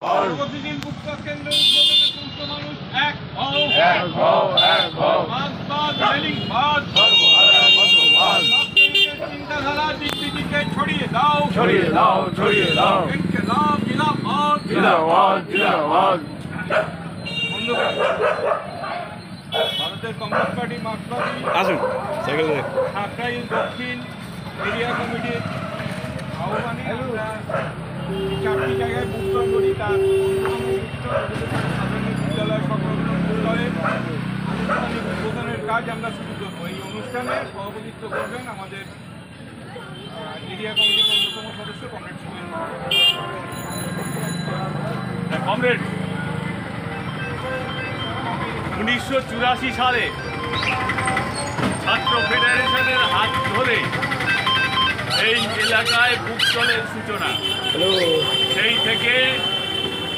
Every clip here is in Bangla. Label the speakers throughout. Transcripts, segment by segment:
Speaker 1: প্রতিদিন পুস্তক কেন্দ্র উদ্বোধনে সমস্ত মানুষ এক হও, মার্ক্সবাদ, লেনিনবাদ, চিন্তাধারা দিকবিদিকে ছড়িয়ে দাও, ইনকিলাব জিন্দাবাদ। ভারতের কমিউনিস্ট পার্টি মার্ক্সবাদী সাঁকরাইল দক্ষিণ এরিয়া কমিটির আহ্বানে আমরা চারটি জায়গায় বুকস্টল করি। তার প্রাথমিক বিদ্যালয় সংলগ্ন স্তরে আনুষ্ঠানিক উদ্বোধনের কাজ আমরা শুরু করবো। এই অনুষ্ঠানে সভাপতিত্ব করবেন আমাদের এরিয়া কমিটির অন্যতম সদস্য কমরেড সুমেন।
Speaker 2: কমরেড, 1984 সালে ছাত্র ফেডারেশনের হাত ধরে এই এলাকায় বুকস্টলের সূচনা। সেই থেকে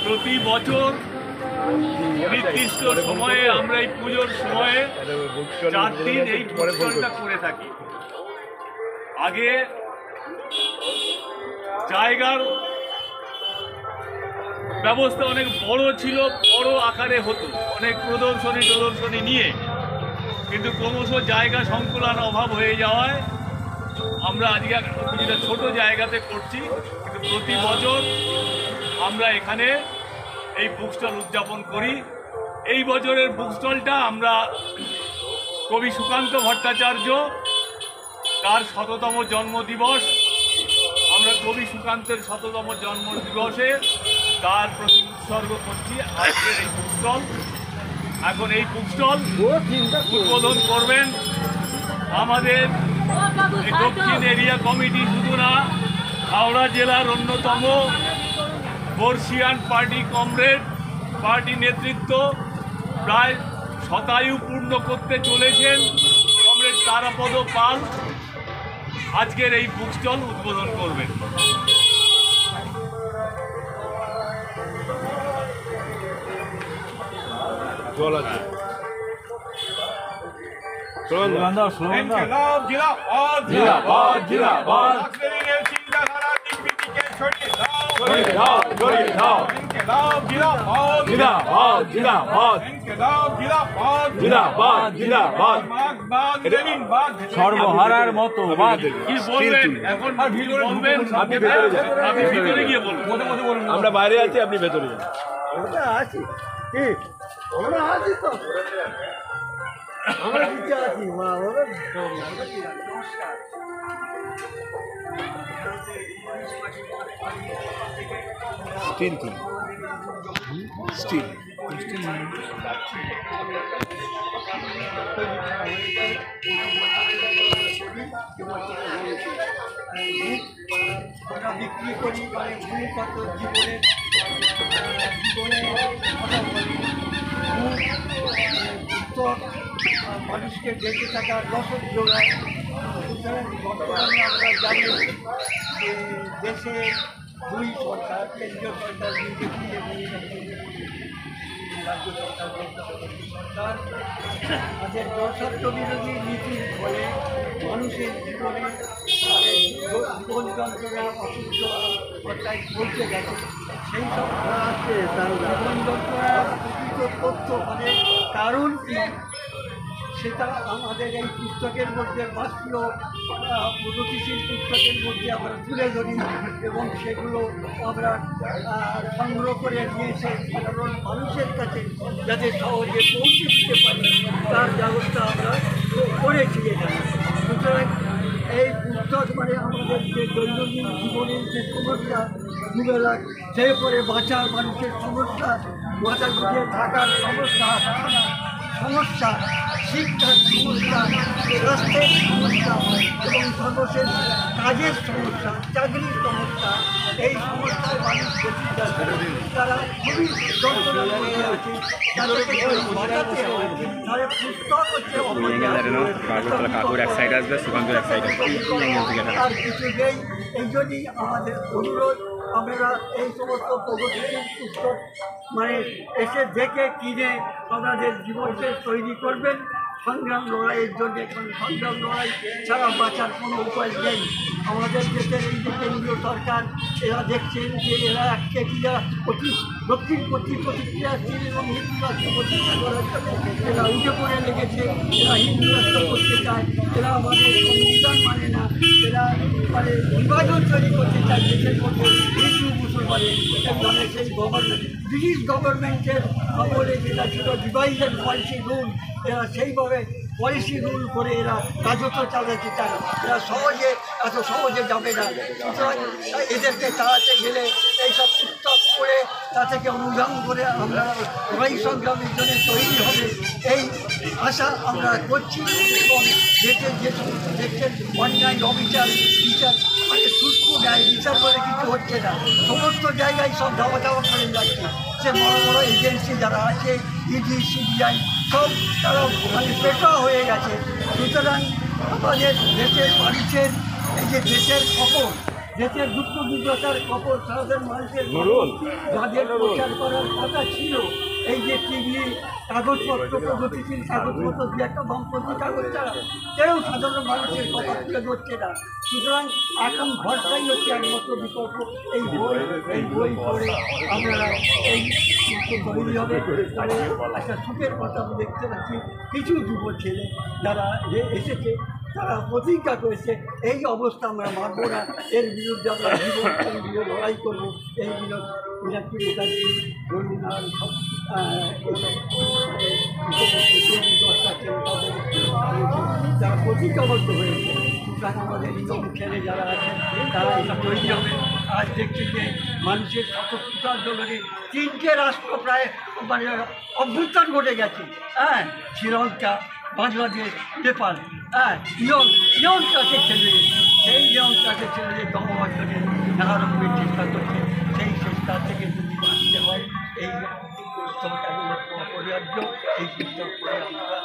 Speaker 2: প্রতি বছর নির্দিষ্ট সময়ে আমরা এই পুজোর সময়ে 4 দিন এই বুকস্টলটা করে থাকি। আগে জায়গার ব্যবস্থা অনেক বড় ছিল, বড় আকারে হতো, অনেক প্রদর্শনী নিয়ে, কিন্তু ক্রমশ জায়গা সংকুলান অভাব হয়ে যাওয়ায় আমরা আজকে কিছুটা ছোট জায়গাতে করছি। কিন্তু প্রতি বছর আমরা এখানে এই বুকস্টল উদযাপন করি। এই বছরের বুকস্টলটা আমরা কবি সুকান্ত ভট্টাচার্য, তার 100তম জন্মদিবস, আমরা কবি সুকান্তের 100তম জন্মদিবসে তার প্রতি উৎসর্গ করছি আজকের এই বুকস্টল। এখন এই বুকস্টল উদ্বোধন করবেন আমাদের দক্ষিণ এরিয়া কমিটি, শুধু না হাওড়া জেলার অন্যতম বর্ষিয়ান পার্টি কমরেড, পার্টি নেতৃত্ব প্রায় শতায়ু পূর্ণ করতে চলেছেন কমরেড তারাপদ পাল আজকের এই বুকস্টল উদ্বোধন করবেন।
Speaker 1: ইনকিলাব জিন্দাবাদ, মার্ক্সবাদের চিন্তাধারা দিকবিদিকে ছড়িয়ে দাও, ইনকিলাব জিন্দাবাদ, মার্ক্সবাদ, লেনিনবাদ,
Speaker 3: সর্বহারার মতো
Speaker 2: কি বলবেন এখন? বলবেন আপনি ভিতরে গিয়ে বলুন।
Speaker 3: আমরা বাইরে আছি, আপনি ভেতরে যান।
Speaker 4: আছি কি আমরা আছি তো আমরা নিচে আছি মা বাবা।
Speaker 3: স্টিল কি স্টিল
Speaker 4: আমরা বিক্রি করি, মানে ভূমিগত জীবনের কথা বলি। পুস্তক মানুষকে বেঁচে থাকার রসদ যোগায়। সুতরাং বর্তমানে আমরা জানি যে দেশে 2 সরকার, কেন্দ্রীয় সরকার বিজেপি এবং রাজ্য সরকার সরকার তাদের জনস্বার্থ বিরোধী নীতির ফলে মানুষের জীবনে জীবন যন্ত্রণা অসুস্থ অবস্থায় পৌঁছে গেছে। সেই সব জীবন যন্ত্রণার প্রকৃত তথ্য মানে কারণ কি সেটা আমাদের এই পুস্তকের মধ্যে, বাস্তব প্রগতিশীল পুস্তকের মধ্যে আমরা তুলে ধরি এবং সেগুলো আমরা সংগ্রহ করে নিয়ে এসে সাধারণ মানুষের কাছে যাতে সহজে পৌঁছে দিতে পারি তার ব্যবস্থা আমরা করেছি এখানে। সুতরাং এই পুস্তক মানে আমাদের যে দৈনন্দিন জীবনের যে সমস্যা, দুবেলা খেয়ে পরে বাঁচা মানুষের সমস্যা, মাথা গুটিয়ে থাকার সমস্যা, শিক্ষার সমস্যা, রাস্তার সমস্যা এবং সর্বশেষ কাজের সমস্যা, চাকরির সমস্যা, এই সমস্যায় মানুষ বেশি যাচ্ছে। তারা খুবই যন্ত্রণা মধ্যে আছে, তাদেরকে বাঁচাতে হয়। তাহলে পুস্তক হচ্ছে আর কিছু নেই। এই জন্যই আমাদের অনুরোধ, আপনারা এই সমস্ত প্রগতিশীল পুস্তক মানে এসে দেখে কিনে আপনাদের জীবনকে তৈরি করবেন। সংগ্রাম লড়াইয়ের জন্য এখন সংগ্রাম লড়াই ছাড়া বাঁচার কোনো উপায় নেই। আমাদের দেশের এই যে কেন্দ্রীয় সরকার এরা দেখছেন যে এরা একচেটিয়া দক্ষিণপন্থী প্রতিক্রিয়াশীল এবং হিন্দু রাষ্ট্র প্রতিষ্ঠা করার জন্য এরা উঠে পড়ে লেগেছে। এরা হিন্দু রাষ্ট্র করতে চায়, এরা আমাদের সংবিধান মানে না, এরা মানে বিভাজন তৈরি করতে চায় দেশের মধ্যে হিন্দু মুসলমানের। মানে সেই গভর্নমেন্ট ব্রিটিশ গভর্নমেন্টের আমলে যেটা ছিল ডিভাইডেড পলিসি রুল, এরা সেইভাবে পলিসি রুল করে এরা রাজত্ব চালাতে চায়। এরা এত সহজে যাবে না। সুতরাং এদেরকে তাড়াতে গেলে এইসব পুস্তক করে তা থেকে অনুধান করে আমরা লড়াই সংগ্রামের জন্য তৈরি হবে এই আশা আমরা করছি। এবং দেশের অন্যায় অবিচার বিচার মানে সুষ্ঠু ন্যায় বিচার বলে কিছু হচ্ছে না। সমস্ত জায়গায় সব ধাওয়া ধাওয়া করে যাচ্ছে। সে বড় বড় এজেন্সি যারা আছে, ইডি, সিবিআই, সব তারা মানে পেটা হয়ে গেছে। সুতরাং আমাদের দেশের মানুষের এই যে দেশের খবর, দেশের দুঃখ দুর্দশার খবর সাধারণ মানুষের যাদের প্রচার করার কথা ছিল, এই যে টিভি, কাগজপত্র, প্রগতিশীল কাগজপত্র দু একটা বামপন্থী কাগজ ছাড়া কেউ সাধারণ মানুষের কথা তুলে ধরছে না। সুতরাং এখন ভরসাই হচ্ছে একমাত্র বিকল্প এই বই পড়ে আপনারা এই তৈরি হবে। মানে একটা সুখের কথা আমি দেখতে পাচ্ছি, কিছু যুব ছেলে যারা এসেছে তারা প্রতিজ্ঞা করেছে এই অবস্থা আমরা মানব না, এর বিরুদ্ধে আমরা জীবন দিয়ে লড়াই করবো। এই মীনাক্ষী মুখার্জি, রবীন্দ্রনাথ, সব যারা প্রতিজ্ঞাবদ্ধ হয়েছে। সুতরাং আমাদের ইউনিয়ন ছেলে যারা আছেন তারা এটা তৈরি হবে। আজ দেখছি যে মানুষের স্বতন্ত্রতার জন্য 3টে রাষ্ট্র প্রায় মানে অভ্যুত্থান ঘটে গেছে। হ্যাঁ, শ্রীলঙ্কা, বাংলাদেশ, নেপাল, হ্যাঁ, ইয়ং ক্লাসের ছেলে, সেই ইয়ং ক্লাসের ছেলেদের দমবন্ধনের নানা রকমের চেষ্টা করছে। সেই চেষ্টা থেকে যদি বাঁচতে হয় এই পুস্তকটা অপরিহার্য। এই পুস্তক পড়ে আমরা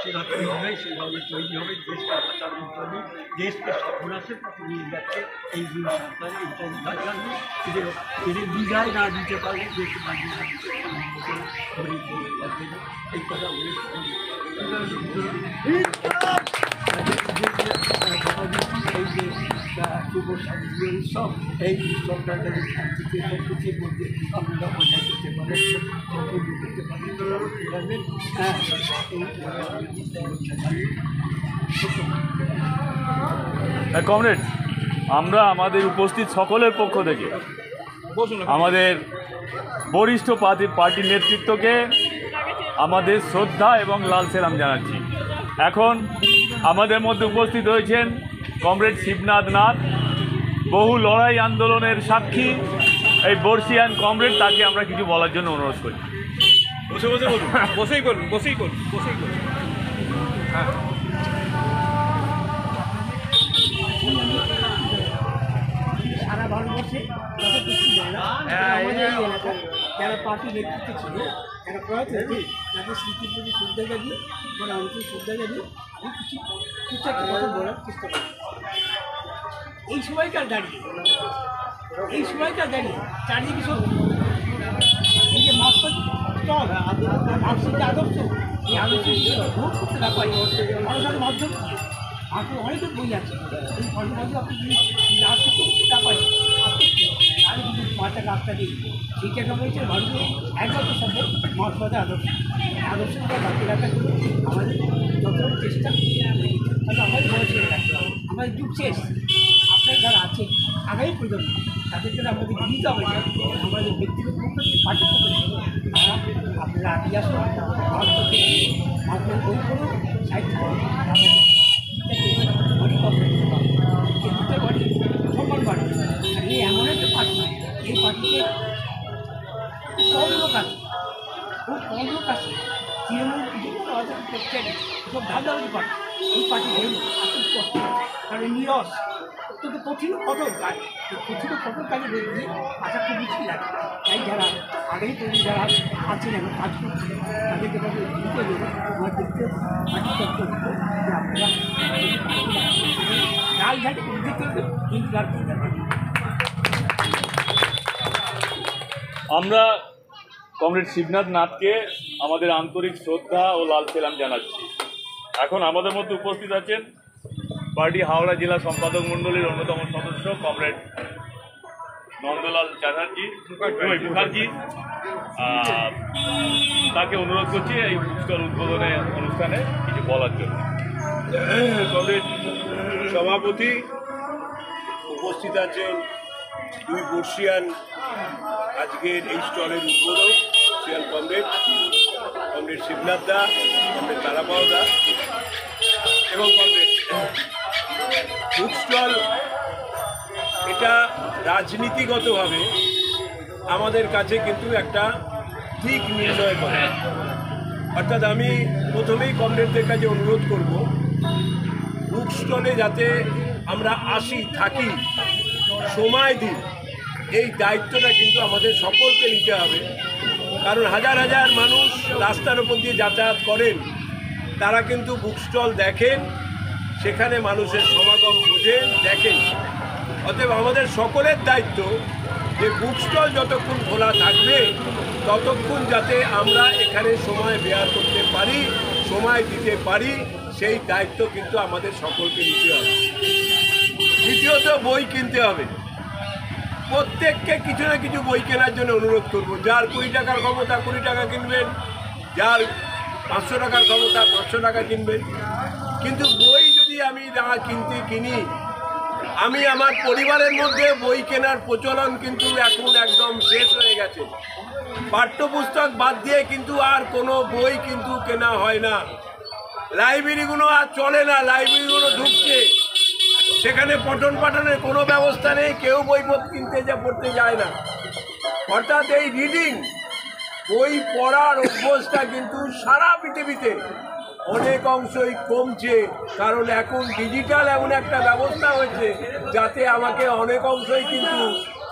Speaker 4: সেভাবে তৈরি হবে দেশকে বাঁচানোর জন্য, দেশকে সফলতার পথে নিয়ে যাচ্ছে এই দুই সরকার। এইটা জানবে এদের বিদায় না দিতে পারলে দেশ বাঁচিয়ে না দিতে পারবে এই কথা বলে এই যে শুভ শান্তি উৎসব, এই উৎসবটা যাতে শান্তিতে সম্প্রীতির মধ্যে আমরা বজায় করতে পারি, সম্পূর্ণ করতে পারি।
Speaker 3: কমরেড, আমরা আমাদের উপস্থিত সকলের পক্ষ থেকে আমাদের বরিষ্ঠ পার্টির নেতৃত্বকে আমাদের শ্রদ্ধা এবং লাল সেলাম জানাচ্ছি। এখন আমাদের মধ্যে উপস্থিত হয়েছেন কমরেড শিবনাথ নাথ, বহু লড়াই আন্দোলনের সাক্ষী, এই বর্ষিয়ান কমরেড। তাকে আমরা কিছু বলার জন্য অনুরোধ করি।
Speaker 1: বসে বলুন, বসেই করুন। হ্যাঁ,
Speaker 4: সারা ভারতবর্ষে আমাদের এই এলাকায় যারা পার্টি নেতৃত্ব ছিল, যারা প্রয়াত হয়েছে, তাদের স্মৃতির প্রতি শ্রদ্ধা জানিয়ে মানে অনেকেই শ্রদ্ধা জানিয়ে আমি কিছু একটা কথা বলার চেষ্টা করি। এই সময়কার দাঁড়িয়ে চারিদিকে সব এই যে মার্কসের আদর্শ, এই আদর্শ ভোট করতে না পারি মানুষের মাধ্যমে অনেক বই আছে। এই ফলের মধ্যে আপনি যদি করতে না পারেন আমি কিন্তু মাথার রাস্তা দিই সেই জায়গা বলছে মানুষের একমাত্র সম্ভব মার্কসবাদের আদর্শের উপর বাকি রাখার জন্য আমাদের যত চেষ্টা তাহলে আমাদের বয়সে রাখতে হবে। আমাদের যুগ শেষ। আপনার যারা আছে আগামী প্রজন্ম তাদের জন্য আমাদের দিতে হবে না, আমাদের ব্যক্তিগত পক্ষ থেকে পার্টির পক্ষ থেকে আপনারা আগে আসুন, মার্কসের বই করুন, সাহিত্য করুন, সম্মান বাড়ে। আর এই এমন একটা পার্টি, এই পার্টিতে কম লোক আছে, খুব কম লোক আছে। তৃণমূল সব ভাবতে পারে এই পার্টি হইল আসল কষ্ট, কারণ নিরস অত্যন্ত কঠিন কঠোর কাজ। কঠিন কঠোর কাজে দেখতে আশা খুব বেশি লাগে। তাই যারা আগেই তৈরি যারা আছেন এখন কাজ করছেন তাদেরকে তাদের দিতে গেলে আমার দেখতে পার্টি তত্ত্ব দিত যে আপনারা রাজঘাটে উদ্যোগ করবেন কিন্তু আর করতে পারবেন।
Speaker 3: আমরা কমরেড শিবনাথ নাথকে আমাদের আন্তরিক শ্রদ্ধা ও লাল সেলাম জানাচ্ছি। এখন আমাদের মধ্যে উপস্থিত আছেন পার্টি হাওড়া জেলা সম্পাদক মণ্ডলীর অন্যতম সদস্য কমরেড নন্দলাল মুখার্জি। তাকে অনুরোধ করছি এই স্টল উদ্বোধনে অনুষ্ঠানে কিছু বলার জন্য।
Speaker 5: কমরেড সভাপতি, উপস্থিত আছেন দুই বর্ষিয়ান আজকের এই স্টলের উদ্বোধক শিয়াল কমরেড শিবনাথ দা, কমরেড তারাবাও দা এবং কমরেড বুক স্টল। এটা রাজনীতিগতভাবে আমাদের কাছে কিন্তু একটা দিক নির্ণয় করে। অর্থাৎ আমি প্রথমেই কমরেডদের কাছে অনুরোধ করব, বুক স্টলে যাতে আমরা আসি, থাকি, সময় দিই, এই দায়িত্বটা কিন্তু আমাদের সকলকে নিতে হবে। কারণ হাজার হাজার মানুষ রাস্তার উপর দিয়ে যাতায়াত করেন, তারা কিন্তু বুক স্টল দেখেন, সেখানে মানুষের সমাগম বোঝেন, দেখেন। অতএব আমাদের সকলের দায়িত্ব যে বুক স্টল যতক্ষণ খোলা থাকবে ততক্ষণ যাতে আমরা এখানে সময় ব্যয় করতে পারি, সময় দিতে পারি, সেই দায়িত্ব কিন্তু আমাদের সকলকে নিতে হবে। দ্বিতীয়ত, বই কিনতে হবে। প্রত্যেককে কিছু না কিছু বই কেনার জন্য অনুরোধ করব। যার 20 টাকার ক্ষমতা 20 টাকা কিনবেন, যার 500 টাকার ক্ষমতা 500 টাকা কিনবেন। কিন্তু বই যদি আমি না কিনি, আমি আমার পরিবারের মধ্যে বই কেনার প্রচলন কিন্তু এখন একদম শেষ হয়ে গেছে। পাঠ্যপুস্তক বাদ দিয়ে কিন্তু আর কোনো বই কিন্তু কেনা হয় না। লাইব্রেরিগুলো আর চলে না, লাইব্রেরিগুলো ঢুকছে, সেখানে পঠন পাঠনের কোনো ব্যবস্থা নেই, কেউ বই কিনতে পড়তে যায় না। অর্থাৎ এই রিডিং, বই পড়ার অভ্যাসটা কিন্তু সারা পৃথিবীতে অনেক অংশই কমছে। কারণ এখন ডিজিটাল এমন একটা ব্যবস্থা হয়েছে যাতে আমাকে অনেক অংশই কিন্তু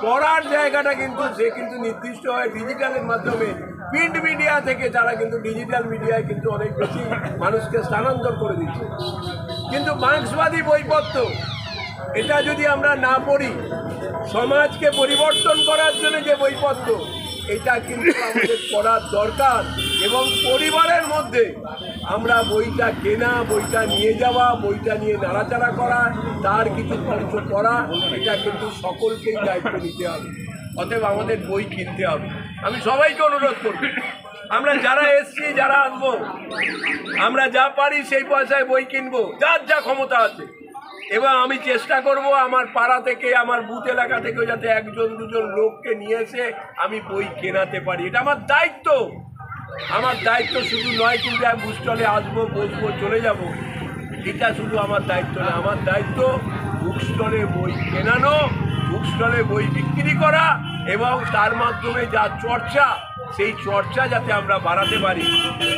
Speaker 5: পড়ার জায়গাটা কিন্তু সে কিন্তু নির্দিষ্ট হয় ডিজিটালের মাধ্যমে। প্রিন্ট মিডিয়া থেকে তারা কিন্তু ডিজিটাল মিডিয়ায় কিন্তু অনেক বেশি মানুষকে স্থানান্তর করে দিচ্ছে। কিন্তু মার্ক্সবাদী বইপত্র, এটা যদি আমরা না পড়ি, সমাজকে পরিবর্তন করার জন্য যে বইপত্র, এটা কিন্তু আমাদের পড়ার দরকার। এবং পরিবারের মধ্যে আমরা বইটা কেনা, বইটা নিয়ে যাওয়া, বইটা নিয়ে নাড়াচাড়া করা, তার কিছু অংশ পড়া, এটা কিন্তু সকলকেই দায়িত্ব নিতে হবে। অতএব আমাদের বই কিনতে হবে। আমি সবাইকে অনুরোধ করব, আমরা যারা এসছি, যারা আসবো, আমরা যা পারি সেই পয়সায় বই কিনবো, যার যা ক্ষমতা আছে। এবং আমি চেষ্টা করব আমার পাড়া থেকে, আমার বুথ এলাকা থেকে যাতে 1জন 2জন লোককে নিয়ে এসে আমি বই কেনাতে পারি। এটা আমার দায়িত্ব। আমার দায়িত্ব শুধু নয় কিন্তু আমি বুক স্টলে আসবো, বসবো, চলে যাব, এটা শুধু আমার দায়িত্ব না। আমার দায়িত্ব বুক স্টলে বই কেনানো, বুক স্টলে বই বিক্রি করা এবং তার মাধ্যমে যা চর্চা, সেই চর্চা যাতে আমরা বাড়াতে পারি,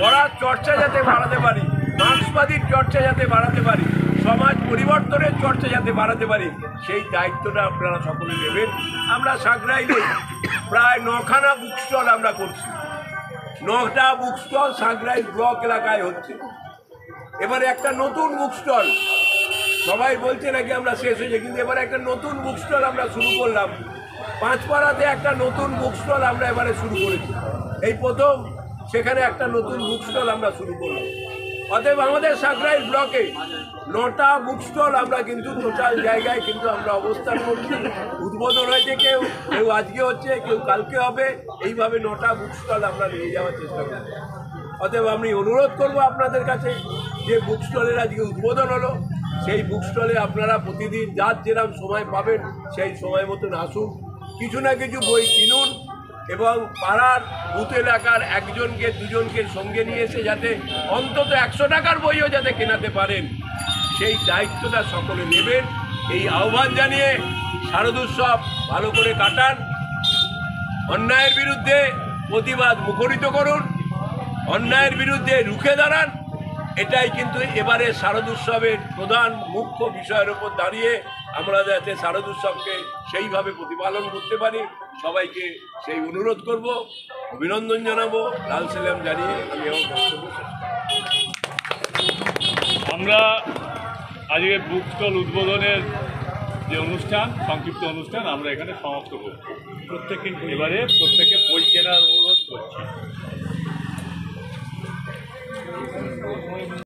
Speaker 5: পড়ার চর্চা যাতে বাড়াতে পারি, মার্ক্সবাদীর চর্চা যাতে বাড়াতে পারি, সমাজ পরিবর্তনের চর্চা যাতে বাড়াতে পারি, সেই দায়িত্বটা আপনারা সকলে নেবেন। আমরা সাঁকরাইলে প্রায় 9খানা বুক স্টল আমরা করছি। 9টা বুক স্টল সাঁকরাইল ব্লক এলাকায় হচ্ছে। এবারে একটা নতুন বুক স্টল, সবাই বলছে নাকি আমরা শেষ হয়েছে, কিন্তু এবারে একটা নতুন বুক স্টল আমরা শুরু করলাম। 5 পাড়াতে একটা নতুন বুক স্টল আমরা এবারে শুরু করেছি, এই প্রথম সেখানে একটা নতুন বুক স্টল আমরা শুরু করলাম। অতএব আমাদের সাঁকরাইল ব্লকে 9টা বুক স্টল আমরা কিন্তু টোটাল জায়গায় কিন্তু আমরা অবস্থান করছি। উদ্বোধন হয়েছে, কেউ আজকে হচ্ছে, কেউ কালকে হবে, এইভাবে 9টা বুক স্টল আমরা নিয়ে যাওয়ার চেষ্টা করছি। অতএব আমি অনুরোধ করব আপনাদের কাছে যে বুক স্টলের আজকে উদ্বোধন হলো, সেই বুক স্টলে আপনারা প্রতিদিন যার যেরকম সময় পাবেন সেই সময় মতন আসুন, কিছু না কিছু বই কিনুন এবং পাড়ার বুথ এলাকার 1জনকে 2জনকে সঙ্গে নিয়ে এসে যাতে অন্তত 100 টাকার বইও যাতে কেনাতে পারেন, সেই দায়িত্বটা সকলে নেবেন। এই আহ্বান জানিয়ে শারদোৎসব ভালো করে কাটান, অন্যায়ের বিরুদ্ধে প্রতিবাদ মুখরিত করুন, অন্যায়ের বিরুদ্ধে রুখে দাঁড়ান। এটাই কিন্তু এবারে শারদোৎসবের প্রধান মুখ্য বিষয়ের উপর দাঁড়িয়ে আমরা যাতে শারদোৎসবকে সেইভাবে প্রতিপালন করতে পারি, সবাইকে সেই অনুরোধ করব, অভিনন্দন জানাবো, লাল সালাম জানিয়ে আমি আমার বক্তব্য শেষ করব।
Speaker 3: আমরা আজকে বুক স্টল উদ্বোধনের যে অনুষ্ঠান, সংক্ষিপ্ত অনুষ্ঠান আমরা এখানে সমাপ্ত করব। এবারে প্রত্যেকে বই কেনার অনুরোধ করছি।